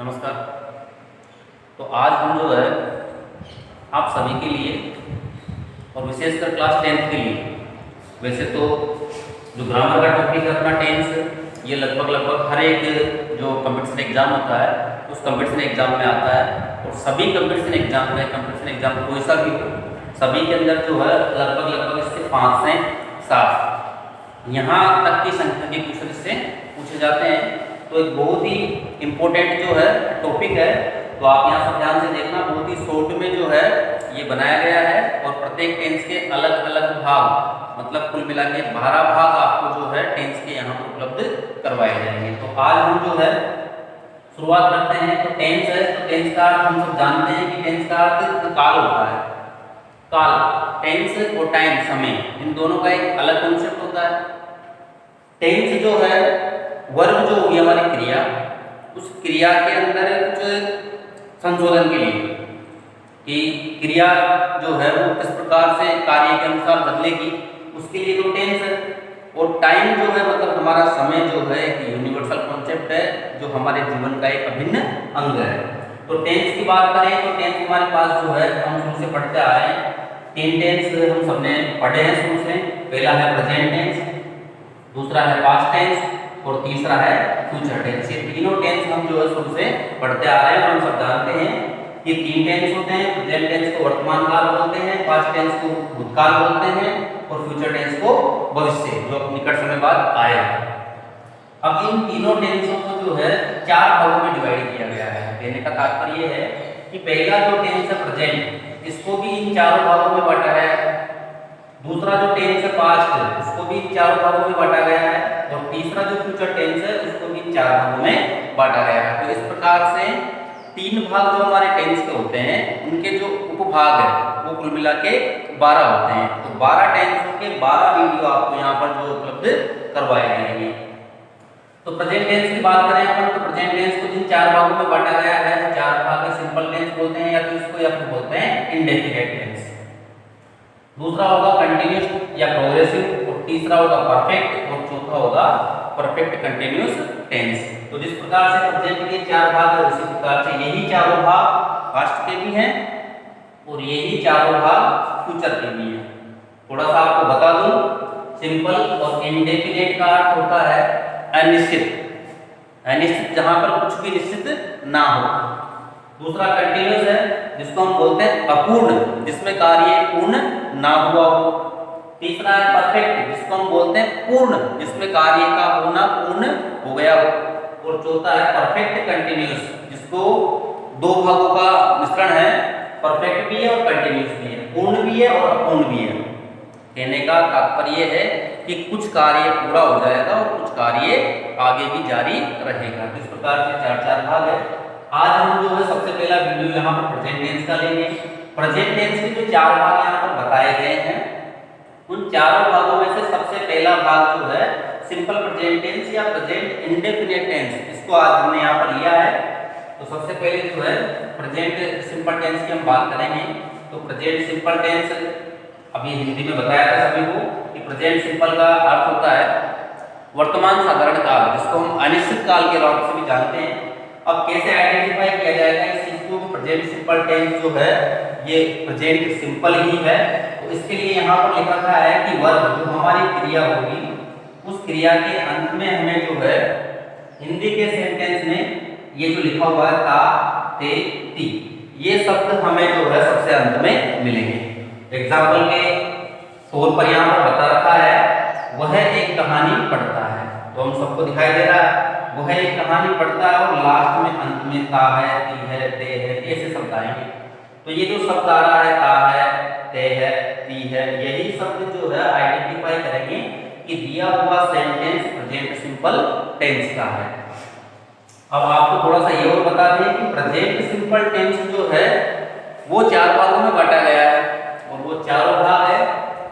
नमस्कार। तो आज हम जो है आप सभी के लिए और विशेषकर क्लास 10th के लिए, वैसे तो जो ग्रामर का टॉपिक है अपना टेंस, ये लगभग हर एक जो कंपटीशन एग्जाम होता है उस कंपटीशन एग्जाम में आता है। और सभी कंपटीशन एग्जाम कोई सा भी हो, सभी के अंदर जो है लगभग इससे 5 से 7 यहाँ तक की संख्या के क्वेश्चन इससे पूछे जाते हैं। तो एक बहुत ही इम्पोर्टेंट जो है टॉपिक है, तो आप यहाँ सब ध्यान से देखना। बहुत ही शॉर्ट में जो है ये बनाया गया है और प्रत्येक टेंस के अलग अलग भाग, मतलब कुल मिला के 12 भाग आपको जो है टेंस के यहाँ पर उपलब्ध करवाए जाएंगे। तो आज हम जो है शुरुआत करते हैं। तो टेंस है, तो टेंस का अर्थ हम सब जानते हैं कि टेंस का अर्थ काल होता है। काल, टेंस और टाइम, समय, इन दोनों का एक अलग कॉन्सेप्ट होता है। टेंस जो है वर्ब जो होगी हमारी क्रिया, उस क्रिया के अंदर कुछ संशोधन के लिए कि क्रिया जो है वो किस प्रकार से कार्य के अनुसार बदलेगी, उसके लिए तो टेंस है। और टाइम जो है मतलब हमारा समय जो है एक यूनिवर्सल कॉन्सेप्ट है जो हमारे जीवन का एक अभिन्न अंग है। तो टेंस की बात करें तो टेंस हमारे पास जो है हम शुरू से पढ़ते आ रहे हैं। 3 टेंस हम सबने पढ़े हैं शुरू से। पहला है प्रेजेंट टेंस, दूसरा है पास्ट टेंस और तीसरा है फ्यूचर टेंस। ये तीनों टेंस हम जो है शुरू से पढ़ते आ रहे हैं और हम सब जानते हैं ये 3 टेंस होते हैं। प्रेजेंट टेंस को वर्तमान काल बोलते हैं, पास्ट टेंस को भूतकाल बोलते हैं और फ्यूचर टेंस को भविष्य, जो निकट समय बाद आएगा। अब इन तीनों टेंसों को जो है 4 भागों में डिवाइड किया गया है। कहने का तात्पर्य ये है कि पहला जो टेंस है प्रेजेंट, इसको भी इन 4 भागों में बांटा गया है। दूसरा जो टेंस है पास्ट, उसको भी 4 भागों में बांटा गया है। और तीसरा जो फ्यूचर टेंस है उसको भी 4 भागों में बांटा गया है। तो इस प्रकार से 3 भाग जो हमारे टेंस के होते हैं, उनके जो उपभाग है वो कुल मिला के 12 होते हैं। तो 12 टेंसों के 12 वीडियो आपको यहाँ पर जो उपलब्ध करवाए जाएंगे। तो प्रेजेंट टेंस की बात करें अपन, तो प्रेजेंट टेंस को जिन 4 भागों में बांटा गया है, 4 भाग में सिंपल टेंस बोलते हैं या तो इसको, या फिर बोलते हैं इंडेफिनिट टेंस। दूसरा होगा कंटिन्यूअस या प्रोग्रेसिव, और तीसरा होगा परफेक्ट, और चौथा होगा परफेक्ट कंटिन्यूअस टेंस। तो जिस प्रकार से प्रेजेंट के 4 भाग है, उसी प्रकार से यही 4 भाग पास्ट के भी हैं और यही 4 भाग फ्यूचर के भी हैं। थोड़ा सा आपको बता दूं, सिंपल और इंडेफिनिट का अर्थ होता है अनिश्चित, अनिश्चित जहां पर कुछ भी निश्चित ना हो। दूसरा कंटिन्यूअस है, जिसको हम बोलते हैं अपूर्ण, जिसमें कार्य पूर्ण ना हुआ हो। तीसरा है परफेक्ट, जिसको हम बोलते हैं पूर्ण, जिसमें कार्य का होना पूर्ण हो गया हो। और चौथा है परफेक्ट कंटिन्यूअस, जिसको 2 भागों का मिश्रण है, परफेक्ट भी है और कंटिन्यूअस भी है, पूर्ण भी है और अपूर्ण भी है। कहने का तात्पर्य है कि कुछ कार्य पूरा हो जाएगा और कुछ कार्य आगे भी जारी रहेगा। इस प्रकार से 4 भाग है। आज हम जो है सबसे पहला वीडियो यहाँ पर प्रेजेंट टेंस का लेंगे। प्रेजेंट टेंस के जो 4 भाग यहाँ पर बताए गए हैं, उन 4 भागों में से सबसे पहला भाग जो है सिंपल प्रेजेंट टेंस या प्रेजेंट इंडेफिनिट टेंस, इसको आज हमने यहाँ पर लिया है। तो सबसे पहले जो है प्रेजेंट सिंपल टेंस की हम बात करेंगे। तो प्रेजेंट सिंपल टेंस अभी हिंदी में बताया था सभी को कि प्रेजेंट सिंपल का अर्थ होता है वर्तमान साधारण काल, जिसको हम अनिश्चित काल के नाम से भी जानते हैं। अब कैसे आइडेंटिफाई किया जाएगा इस चीज को? प्रेजेंट सिंपल टेंस जो है ये प्रेजेंट सिंपल ही है। तो इसके लिए यहाँ पर लिखा था है कि वर्ब जो हमारी क्रिया होगी, उस क्रिया के अंत में हमें जो है हिंदी के सेंटेंस में ये जो लिखा हुआ है ता, ते, ती, ये शब्द हमें जो है सबसे अंत में मिलेंगे। एग्जाम्पल के तौर पर यहाँ पर बता रखा है वह एक कहानी पढ़ता है, तो हम सबको दिखाई दे रहा है वह एक कहानी पढ़ता है और लास्ट में अंत में ता है, ती है, ते है, ऐसे शब्द आएंगे। तो ये जो शब्द आ रहा है ता है, ते है, ती है, यही शब्द जो है आइडेंटिफाई करेंगे कि दिया हुआ सेंटेंस प्रेजेंट सिंपल टेंस का है। अब आपको थोड़ा सा ये और बता दें कि प्रेजेंट सिंपल टेंस जो है वो 4 भागों में बांटा गया है और वो 4 भाग है।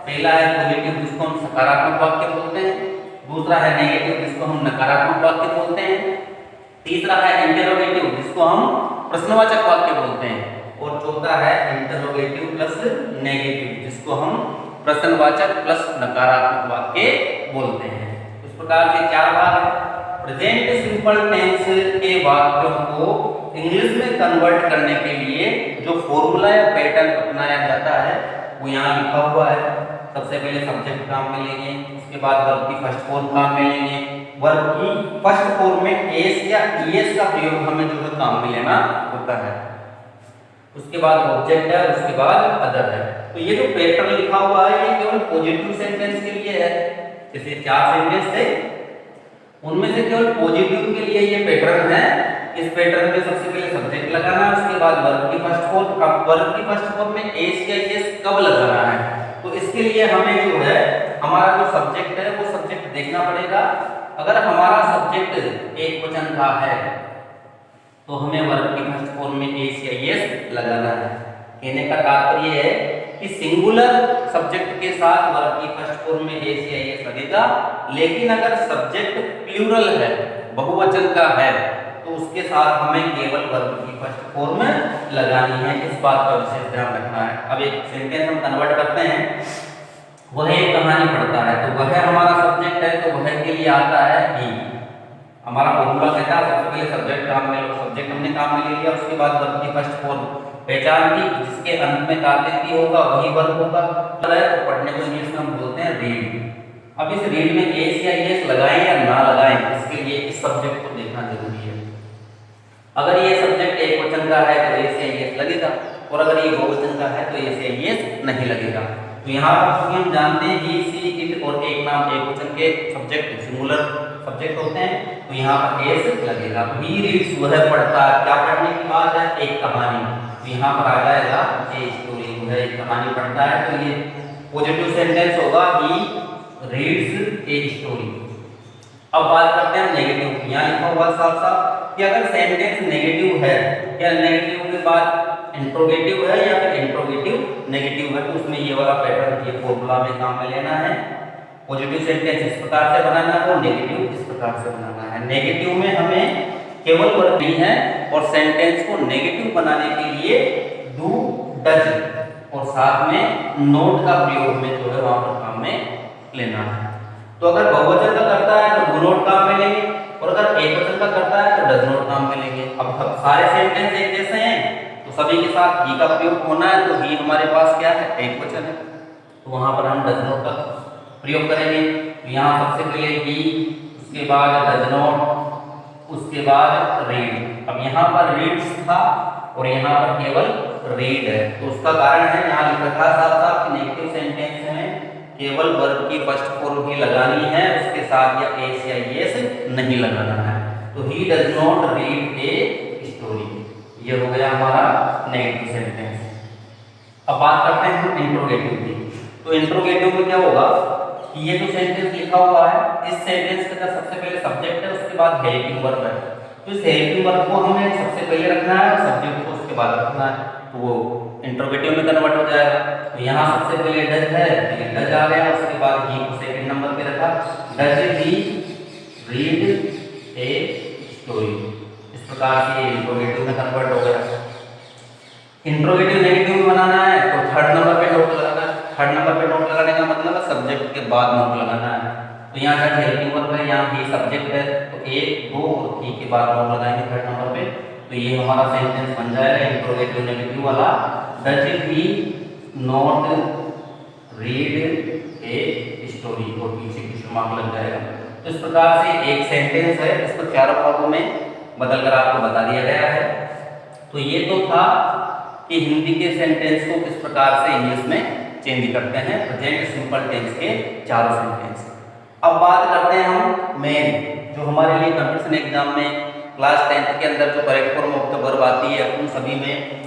पहला है पॉजिटिव, जिसको हम सकारात्मक वाक्य बोलते हैं। दूसरा है नेगेटिव, जिसको हम नकारात्मक वाक्य बोलते हैं। तीसरा है इंटरोगेटिव, जिसको हम प्रश्नवाचक वाक्य बोलते हैं। और चौथा है इंटरोगेटिव प्लस नेगेटिव, जिसको हम प्रश्नवाचक प्लस नकारात्मक वाक्य बोलते हैं। इस प्रकार से 4 भाग है। प्रेजेंट सिंपल टेंस के वाक्यों को इंग्लिश में कन्वर्ट करने के लिए जो फॉर्मूला या पैटर्न अपनाया जाता है वो यहाँ लिखा हुआ है। सबसे पहले सब्जेक्ट काम में लेंगे, उसके बाद वर्ब की फर्स्ट फॉर्म काम में लेंगे। वर्ब की फर्स्ट फॉर्म में एस या ईएस का प्रयोग हमें जो है काम में लेना होता है। उसके बाद ऑब्जेक्ट है, उसके बाद अदर है। तो ये जो पैटर्न लिखा हुआ है ये केवल पॉजिटिव सेंटेंस के लिए है। जैसे 4 सेंटेंस थे उनमें से केवल पॉजिटिव के लिए ये पैटर्न है। इस पैटर्न में सबसे पहले सब्जेक्ट लगाना है, उसके बाद वर्ब की फर्स्ट फॉर्म। अब वर्ब की फर्स्ट फॉर्म में एस या ईएस कब लगाना है, तो इसके लिए हमें जो है हमारा जो सब्जेक्ट है वो सब्जेक्ट देखना पड़ेगा। अगर हमारा सब्जेक्ट एक वचन का है तो हमें वर्ब की फर्स्ट फॉर्म में एस या ईएस लगाना है। कहने का तात्पर्य है कि सिंगुलर सब्जेक्ट के साथ वर्ब की फर्स्ट फॉर्म में एस या ईएस लगेगा, लेकिन अगर सब्जेक्ट प्लूरल है, बहुवचन का है, तो उसके साथ हमें केवल वर्ब की फर्स्ट फॉर्म लगानी है। इस बात का विशेष ध्यान रखना है। अब एक सेंटेंस हम कन्वर्ट करते हैं, वह एक कहानी पढ़ता है, तो वह हमारा सब्जेक्ट है, तो वह के लिए आता है ही। हमारा फॉर्मूला कहता है सबसे पहले सब्जेक्ट काम में लो, सब्जेक्ट हमने काम में ले लिया, उसके बाद वर्ब की फर्स्ट फॉर्म पहचान की, जिसके अंत में तात्पर्य होगा वही वर्ब होगा। तो पढ़ने को इंग्लिश में हम बोलते हैं रीड। अब इस रीड में एस या ईएस लगाएं या ना लगाएं, इसके लिए इस सब्जेक्ट को देखना जरूरी है। अगर ये सब्जेक्ट एक वचन का है तो एस या ईएस लगेगा, और अगर ये बहुवचन का है तो एस या ईएस नहीं लगेगा। तो यहाँ पर हम जानते हैं ही, सी, इट और एक नाम एक वचन के सब्जेक्ट सिंगुलर सब्जेक्ट होते हैं, तो यहाँ पर एस लगेगा। ही रीड्स, वह पढ़ता है। क्या पढ़ने की बात है? एक कहानी। तो यहाँ पर आ जाएगा ए स्टोरी, वह एक कहानी पढ़ता है, तो ये पॉजिटिव सेंटेंस होगा ही रीड्स ए स्टोरी। अब बात करते हैं नेगेटिव। यहाँ लिखा हुआ साफ साफ कि अगर सेंटेंस नेगेटिव है या नेगेटिव के बाद इंट्रोगेटिव है या फिर इंट्रोगेटिव नेगेटिव है, तो उसमें ये वाला पैटर्न ये फॉर्मूला में काम में लेना है। पॉजिटिव सेंटेंस इस प्रकार से बनाना है और नेगेटिव इस प्रकार से बनाना है। नेगेटिव में हमें केवल वर्ब नहीं है, और सेंटेंस को नेगेटिव बनाने के लिए डू, डज और साथ में नोट का प्रयोग में जो है वहां पर काम में लेना है। तो अगर बहुवचन का करता है तो डू नोट काम में लेंगे, और अगर एक वचन का करता है तो डज नोट काम में लेंगे। अब सारे सेंटेंस एक जैसे हैं तो सभी के साथ ही का प्रयोग होना है, तो ही हमारे पास क्या है? एक वचन है, तो वहां पर हम डज नोट का प्रयोग करेंगे। तो यहाँ सबसे पहले ही, उसके बाद डज नॉट, उसके बाद रीड। अब यहाँ पर रीड्स था और यहाँ पर केवल रीड है, तो उसका कारण है यहाँ लिखा था साफ साफ कि नेगेटिव सेंटेंस में केवल वर्ब की फर्स्ट फॉर्म ही लगानी है, उसके साथ या एस या ईएस नहीं लगाना है। तो he does not read a story, ये हो गया हमारा नेगेटिव सेंटेंस। अब बात करते हैं हम इंट्रोगेटिव की। तो इंट्रोगेटिव में क्या होगा कि ये जो सेंटेंस लिखा हुआ है, इस सेंटेंस के अंदर सबसे पहले सब्जेक्ट है, उसके बाद हेल्पिंग वर्ब है। तो इस हेल्पिंग वर्ब को हमें सबसे पहले रखना है और सब्जेक्ट को उसके बाद रखना है, तो वो इंट्रोगेटिव में कन्वर्ट हो जाएगा। तो यहाँ सबसे पहले डज है, डज आ गया, उसके बाद ही को सेकंड नंबर पे रखा, does he read a story. इस प्रकार से इंट्रोगेटिव में कन्वर्ट हो गया। इंट्रोगेटिव नेगेटिव में बनाना है तो थर्ड नंबर पे नोट लगाना है। थर्ड नंबर पे नोट लगाने का मतलब है सब्जेक्ट के बाद नोट लगाना है। तो यहाँ डज हेल्पिंग वर्ब है, यहाँ ही सब्जेक्ट है, तो एक, दो और ही के बाद नोट लगाएंगे थर्ड नंबर पे। तो ये हमारा सेंटेंस बन जाएगा इंट्रोगेटिव नेगेटिव वाला, does he not read a story, और पीछे क्वेश्चन मार्क लग जाएगा। तो इस प्रकार से एक सेंटेंस है, इसको चारों भागों में बदलकर आपको बता दिया गया है। तो ये तो था कि हिंदी के सेंटेंस को किस प्रकार से इंग्लिश में चेंज करते हैं, प्रेजेंट सिंपल टेंस के चारों सेंटेंस। अब बात करते हैं हम मेन, जो हमारे लिए कंपटीशन एग्जाम में क्लास 10th के अंदर जो correct form of the verb आती है, उन सभी में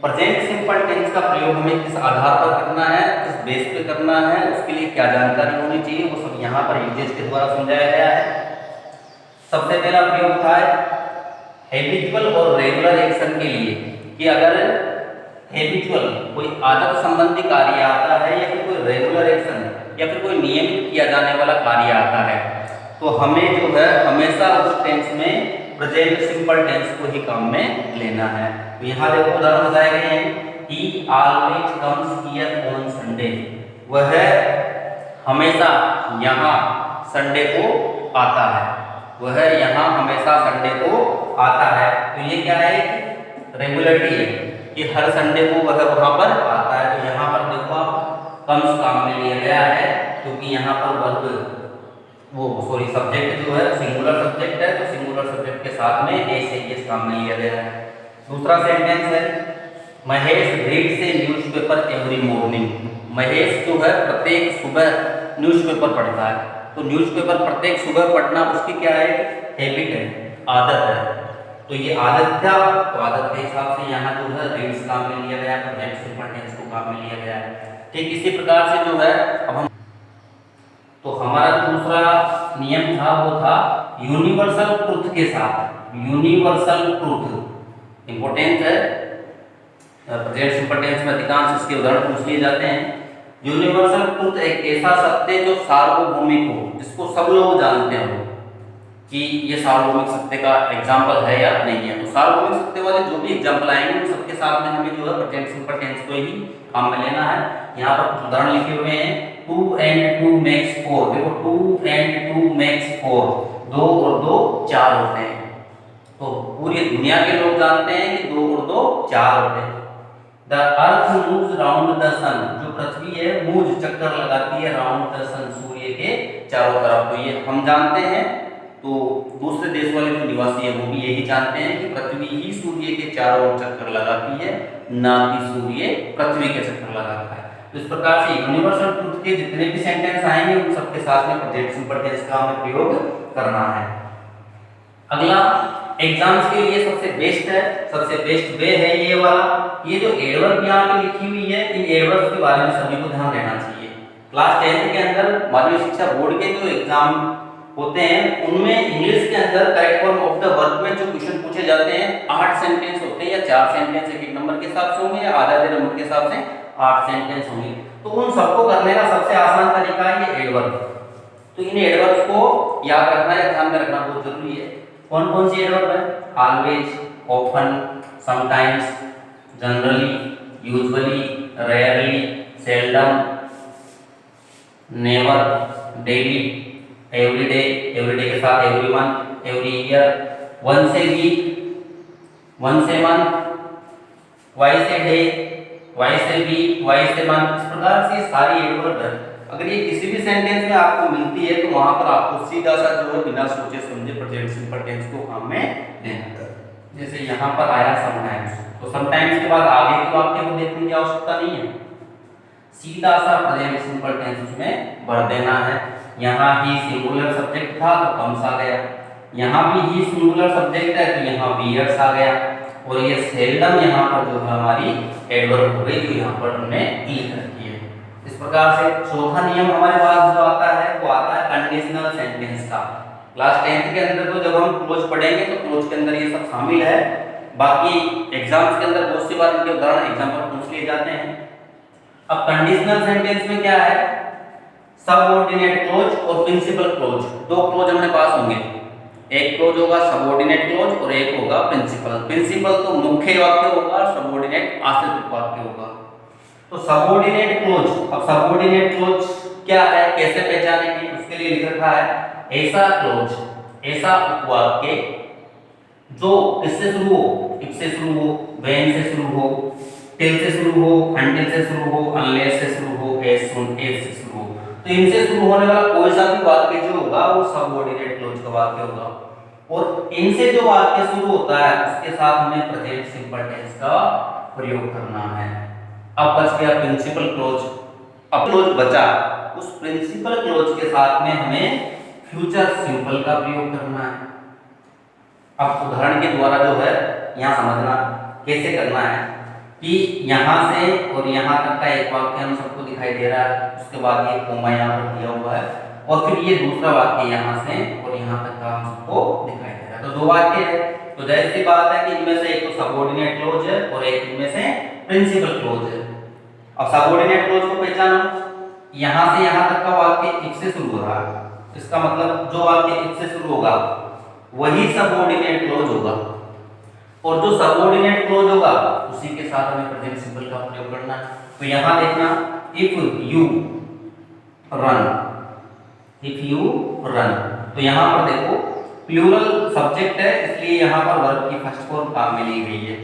प्रेजेंट सिंपल टेंस का प्रयोग हमें किस आधार पर करना है, किस बेस पे करना है, उसके लिए क्या जानकारी होनी चाहिए, वो सब यहाँ पर यूजेस के द्वारा समझाया गया है। सबसे पहला प्रयोग था हैबिचुअल और रेगुलर एक्शन के लिए, कि अगर हैबिचुअल कोई आदत संबंधी कार्य आता है या फिर कोई रेगुलर एक्शन या फिर कोई नियमित किया जाने वाला कार्य आता है, तो हमें जो है हमेशा उस टेंस में प्रेजेंट सिंपल टेंस को ही काम में लेना है। तो यहाँ देखो उदाहरण बताए गए हैं, ही always comes here on Sunday, वह हमेशा यहाँ संडे को आता है। वह यहाँ हमेशा संडे को आता है। तो ये क्या है, रेगुलरिटी है कि हर संडे को वह वहाँ पर आता है। तो यहाँ पर देखो आप कम्स काम में लिया गया है, क्योंकि यहाँ पर वर्ब सब्जेक्ट जो है सिंगुलर सब्जेक्ट है, तो सिंगुलर सब्जेक्ट के साथ में एस काम में लिया गया है। दूसरा सेंटेंस है, महेश रीड्स ए न्यूज़पेपर एवरी मॉर्निंग। महेश जो है प्रत्येक सुबह न्यूज़पेपर पढ़ता है। तो न्यूज़पेपर प्रत्येक सुबह पढ़ना उसकी क्या है, हैबिट है, आदत है। तो ये आदत था, तो आदत के हिसाब से यहाँ जो है रीड्स काम में लिया गया है, प्रेजेंट सिंपल टेंस को काम में लिया गया है। ठीक इसी प्रकार से जो है अब हम, तो हमारा दूसरा नियम था वो था यूनिवर्सल ट्रुथ के साथ। यूनिवर्सल ट्रुथ इंपॉर्टेंट है, प्रेजेंट सिंपल टेंस में अधिकांश इसके उदाहरण पूछ लिए जाते हैं। यूनिवर्सल ट्रुथ एक ऐसा सत्य जो सार्वभौमिक हो, जिसको सब लोग जानते हो कि ये सार्वभौमिक सत्य का एग्जाम्पल है या नहीं है। तो सार्वभौमिक सत्य वाले जो भी एग्जाम्पल आएंगे उन सबके साथ में हमें जो है प्रेजेंट सिंपल टेंस को ही काम में लेना है। यहाँ पर कुछ उदाहरण लिखे हुए हैं, 2 and 2 makes 4। देखो 2 and 2 makes 4, 2 और 2 4 होते हैं। तो पूरी दुनिया के लोग जानते हैं कि 2 और 2 4 होते हैं। The earth moves round the sun, जो पृथ्वी है मूव चक्कर लगाती है राउंड द सन, सूर्य के चारों तरफ। तो ये हम जानते हैं, तो दूसरे देश वाले जो निवासी है वो भी यही जानते हैं कि पृथ्वी ही सूर्य के चारों ओर चक्कर लगाती है, ना कि सूर्य पृथ्वी के चक्कर लगाता है। तो इस प्रकार से यूनिवर्सल ट्रुथ के जितने भी सेंटेंस आएंगे उन सबके साथ में प्रेजेंट सिंपल टेंस का हमें प्रयोग करना है। अगला एग्जाम्स के लिए सबसे बेस्ट है, सबसे बेस्ट वे है ये वाला। ये जो एडवर्ब यहाँ पे लिखी हुई है, इन एडवर्ब्स के बारे में सभी को ध्यान देना चाहिए। क्लास 10 के अंदर माध्यमिक शिक्षा बोर्ड के जो एग्जाम होते हैं उनमें इंग्लिश के अंदर correct form of the verb में जो क्वेश्चन पूछे जाते हैं 8 सेंटेंस होते हैं, या 4 सेंटेंस एक नंबर के हिसाब से होंगे, या आधा नंबर के हिसाब से 8 सेंटेंस होंगे। तो उन सबको करने का सबसे आसान तरीका है ये एडवर्ब। तो इन एडवर्ब्स को याद रखना या ध्यान में रखना बहुत जरूरी है। कौन कौन सी एडवर्ब है, always, often, sometimes, generally, usually, rarely, seldom, never, daily, everyday, everyday के साथ every month, every year, once a week, once a month, twice a day, twice a week, twice a month. इस प्रकार से सारी adverb है। अगर ये किसी भी सेंटेंस में आपको मिलती है तो वहां पर आपको सीधा सा जो है बिना सोचे समझे प्रेजेंट सिंपल टेंस को काम में लेना है। जैसे यहाँ पर आया समटाइम्स, तो समटाइम्स के बाद आगे के वाक्य को देखने की आवश्यकता नहीं है, सीधा सा प्रेजेंट सिंपल टेंस उसमें भर देना है। यहाँ ही सिंगुलर सब्जेक्ट था तो कम्स आ गया, यहाँ भी ही सिंगुलर सब्जेक्ट है तो यहाँ बीयर्स आ गया, और ये सेल्डम यहाँ पर जो है हमारी एडवर्ब हो गई, जो यहाँ पर हमने लिख रखी है। इस प्रकार से चौथा नियम हमारे पास जो आता है वो आता है कंडीशनल सेंटेंस का। क्लास 10 के अंदर तो जब हम क्लोज पढ़ेंगे तो क्लोज के अंदर ये सब शामिल है। बाकी एग्जाम्स के अंदर बहुत सी बार इनके उदाहरण एग्जाम्पल पूछ लिए जाते हैं। अब कंडीशनल सेंटेंस में क्या है, सबऑर्डिनेट क्लोज और प्रिंसिपल क्लोज, दो क्लोज हमारे पास होंगे। एक क्लोज होगा सबऑर्डिनेट क्लोज और एक होगा प्रिंसिपल। प्रिंसिपल तो मुख्य वाक्य होगा, सबऑर्डिनेट आश्रित वाक्य होगा। तो सबऑर्डिनेट क्लोज, अब सबऑर्डिनेट क्लोज क्या है, कैसे पहचानेंगे, उसके लिए लिख रखा है ऐसा क्लोज, ऐसा उपवाक्य जो किससे शुरू हो, इफ से शुरू हो, व्हेन से शुरू हो, टिल से शुरू हो, अनटिल से शुरू हो, अनलेस से शुरू हो, एज सून एज से शुरू हो। तो इनसे शुरू होने वाला कोई सा भी वाक्य जो होगा वो सबऑर्डिनेट क्लोज का वाक्य होगा, और इनसे जो वाक्य शुरू होता है उसके साथ हमें प्रेजेंट सिंपल टेंस का प्रयोग करना है। अब बच गया प्रिंसिपल क्लोज। अब क्लोज बचा, उस प्रिंसिपल क्लोज के साथ में हमें फ्यूचर सिंपल का प्रयोग करना है। अब उदाहरण के द्वारा जो है यहाँ समझना कैसे करना है कि यहाँ से और यहाँ तक का एक वाक्य हम सबको दिखाई दे रहा है, उसके बाद ये कोमा यहाँ पर दिया हुआ है, और फिर ये दूसरा वाक्य यहाँ से और यहाँ तक का हम सबको दिखाई दे रहा है। तो दो वाक्य है, तो जाहिर सी बात है कि इनमें से एक तो सबऑर्डिनेट क्लोज है और एक इनमें से प्रिंसिपल क्लोज है। अब सबऑर्डिनेट क्लोज को पहचानो, यहाँ से यहाँ तक का वाक्य इफ से शुरू हो रहा है, इसका मतलब जो वाक्य इफ से शुरू होगा वही सबऑर्डिनेट क्लोज होगा, और जो सबऑर्डिनेट क्लोज होगा उसी के साथ हमें प्रेजेंट सिंपल का प्रयोग करना है। तो यहाँ देखना, if you run, if you run, तो यहाँ पर देखो प्लूरल सब्जेक्ट है, इसलिए यहाँ पर वर्ब की फर्स्ट फॉर्म काम में ली गई है।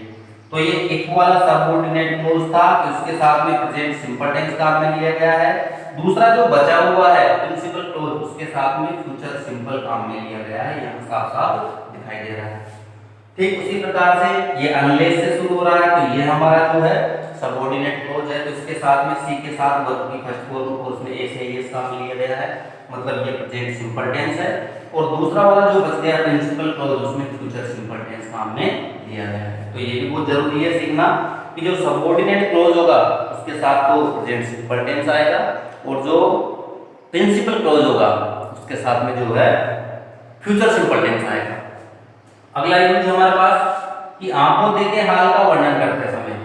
तो ये एक वाला सबऑर्डिनेट क्लॉज था कि उसके साथ में प्रेजेंट सिंपल टेंस काम में लिया गया है। दूसरा जो बचा हुआ है प्रिंसिपल क्लॉज, उसके साथ में फ्यूचर सिंपल काम में लिया गया है, यहाँ साफ-साफ दिखाई दे रहा है। ठीक उसी प्रकार से ये अनलेस से शुरू हो रहा है, तो ये हमारा जो है सबऑर्डिनेट क्लॉज है, तो इसके साथ में सी के साथ वर्ब की फर्स्ट फॉर्म और उसमें ए से एस काम लिया गया है, मतलब ये प्रेजेंट सिंपल टेंस है। और दूसरा वाला जो बच गया प्रिंसिपल क्लॉज, उसमें फ्यूचर सिंपल टेंस काम में लिया गया है। तो ये भी बहुत जरूरी है सीखना कि जो सबऑर्डिनेट क्लॉज होगा उसके साथ तो प्रेजेंट सिंपल टेंस आएगा, और जो प्रिंसिपल क्लॉज होगा उसके साथ में जो है फ्यूचर सिंपल टेंस आएगा। अगला यूज हमारे पास कि आंखों देखे हाल का वर्णन करते समय,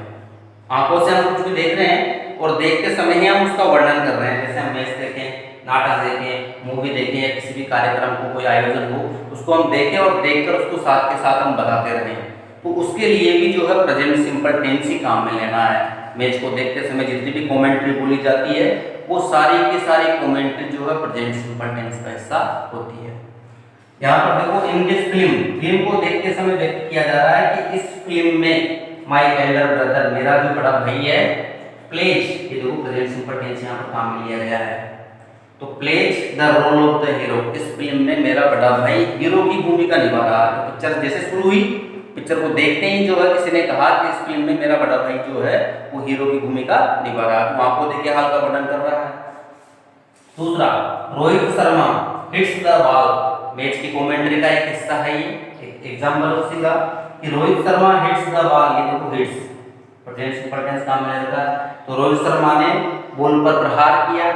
आंखों से हम कुछ भी देख रहे हैं और देखते समय ही हम उसका वर्णन कर रहे हैं। जैसे हम मैच देखें, नाटक देखें, मूवी देखें या किसी भी कार्यक्रम को, कोई आयोजन हो, उसको हम देखें और देखकर उसको साथ के साथ हम बताते रहें, तो उसके लिए भी जो है प्रेजेंट सिंपल टेंस ही काम में लेना है। मैच को देखते समय जितनी भी कमेंट्री बोली जाती है वो सारी की सारी कमेंट्री जो है प्रेजेंट सिंपल टेंस का हिस्सा होती है। यहाँ पर देखो, इन दिस फिल्म को देखते समय व्यक्त किया जा रहा है कि इस फिल्म में माय एल्डर ब्रदर, मेरा जो बड़ा भाई है, प्लेज, ये देखो प्रेजेंट सिंपल टेंस यहाँ पर काम में लिया गया है। तो plays the role of the hero, इस फिल्म में मेरा बड़ा भाई हीरो की भूमिका निभा रहा है। तो पिक्चर जैसे शुरू हुई, पिक्चर को देखते ही जो है किसी ने कहा कि इस फिल्म में मेरा बड़ा भाई जो है वो हीरो की भूमिका निभा रहा है, तो आपको देखिए हाल का वर्णन कर रहा है। दूसरा, Rohit Sharma hits the ball, match की कमेंट्री का एक हिस्सा है ये, एक एग्जांपल उसी का कि Rohit Sharma hits the ball, ये देखो हिट्स प्रेजेंट सिंपल टेंस काम में लगा, तो रोहित शर्मा ने बॉल पर प्रहार किया,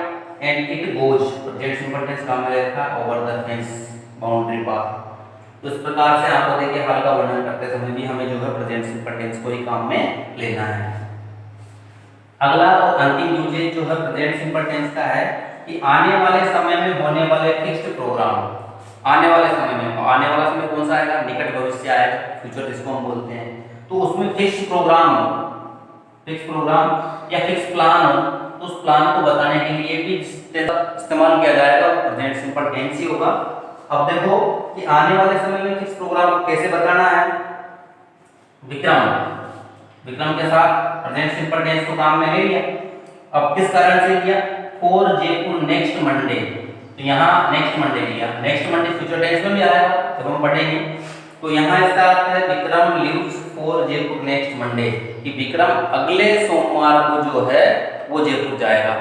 and it goes present simple tense काम में लगा ओवर द फेंस बाउंड्री पार। तो इस प्रकार से आपको देखिए हाल का वर्णन करते समय भी हमें जो है प्रेजेंट सिंपल टेंस को ही काम में लेना है। अगला और अंतिम यूजेज जो है प्रेजेंट सिंपल टेंस का है कि आने वाले समय में होने वाले फिक्स्ड प्रोग्राम, आने वाले समय में, आने वाला समय कौन सा आएगा, निकट भविष्य आएगा, फ्यूचर जिसको हम बोलते हैं, तो उसमें फिक्स्ड प्रोग्राम हो, फिक्स प्रोग्राम या फिक्स प्लान हो, तो उस प्लान को बताने के लिए भी इस्तेमाल किया जाएगा प्रेजेंट सिंपल टेंस ही होगा। अब देखो कि आने वाले समय में फिक्स प्रोग्राम को कैसे बताना है, विक्रम के साथ प्रेजेंट सिंपल टेंस को काम में ले लिया। अब किस कारण से लिया, फॉर जयपुर नेक्स्ट मंडे, तो यहाँ नेक्स्ट मंडे लिया, नेक्स्ट मंडे फ्यूचर टेंस में भी आएगा जब हम पढ़ेंगे। तो यहाँ इसका अर्थ है Vikram leaves for Jaipur next Monday, कि विक्रम अगले सोमवार को जो है वो जयपुर जाएगा।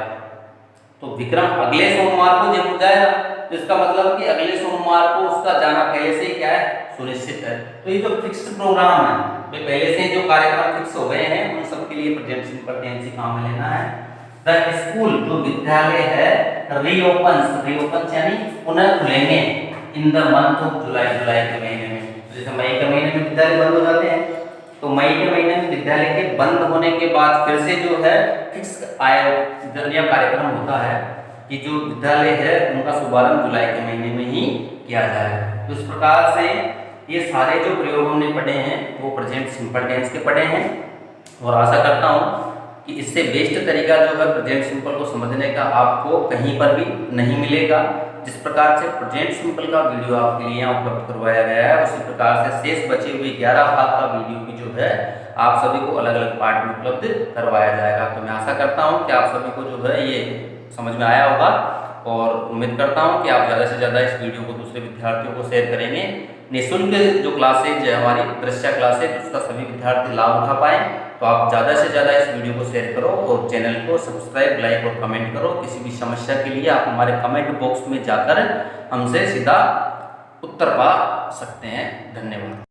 तो विक्रम अगले सोमवार को जयपुर जाएगा, तो इसका मतलब कि अगले सोमवार को उसका जाना पहले से क्या है, सुनिश्चित है। तो ये जो फिक्स्ड प्रोग्राम है, वे पहले से जो कार्यक्रम फिक्स हो गए हैं, उन सब के लिए प्रेजेंट सिंपल टेंस ही काम में लेना है। द स्कूल, जो विद्यालय है, रीओपन्स यानी पुनः खुलेंगे in the month of July, जुलाई के महीने में। तो जैसे मई के महीने में विद्यालय बंद हो जाते हैं, तो मई के महीने में विद्यालय के बंद होने के बाद फिर से जो है फिक्स आयोजन या कार्यक्रम होता है कि जो विद्यालय है उनका शुभारंभ जुलाई के महीने में ही किया जाए। तो इस प्रकार से ये सारे जो प्रयोग हमने पढ़े हैं वो प्रेजेंट सिंपल टेंस के पढ़े हैं, और आशा करता हूँ कि इससे बेस्ट तरीका जो है प्रेजेंट सिंपल को समझने का आपको कहीं पर भी नहीं मिलेगा। जिस प्रकार से प्रेजेंट सिंपल का वीडियो आपके लिए यहाँ उपलब्ध करवाया गया है, उसी प्रकार से शेष बचे हुए 11 भाग का वीडियो भी जो है आप सभी को अलग अलग पार्ट में उपलब्ध करवाया जाएगा। तो मैं आशा करता हूँ कि आप सभी को जो है ये समझ में आया होगा, और उम्मीद करता हूँ कि आप ज़्यादा से ज़्यादा इस वीडियो को दूसरे विद्यार्थियों को शेयर करेंगे। निःशुल्क जो क्लासेज है हमारी दृश्य क्लासेज, उसका सभी विद्यार्थी लाभ उठा पाएँ, तो आप ज़्यादा से ज़्यादा इस वीडियो को शेयर करो और चैनल को सब्सक्राइब, लाइक और कमेंट करो। किसी भी समस्या के लिए आप हमारे कमेंट बॉक्स में जाकर हमसे सीधा उत्तर पा सकते हैं। धन्यवाद।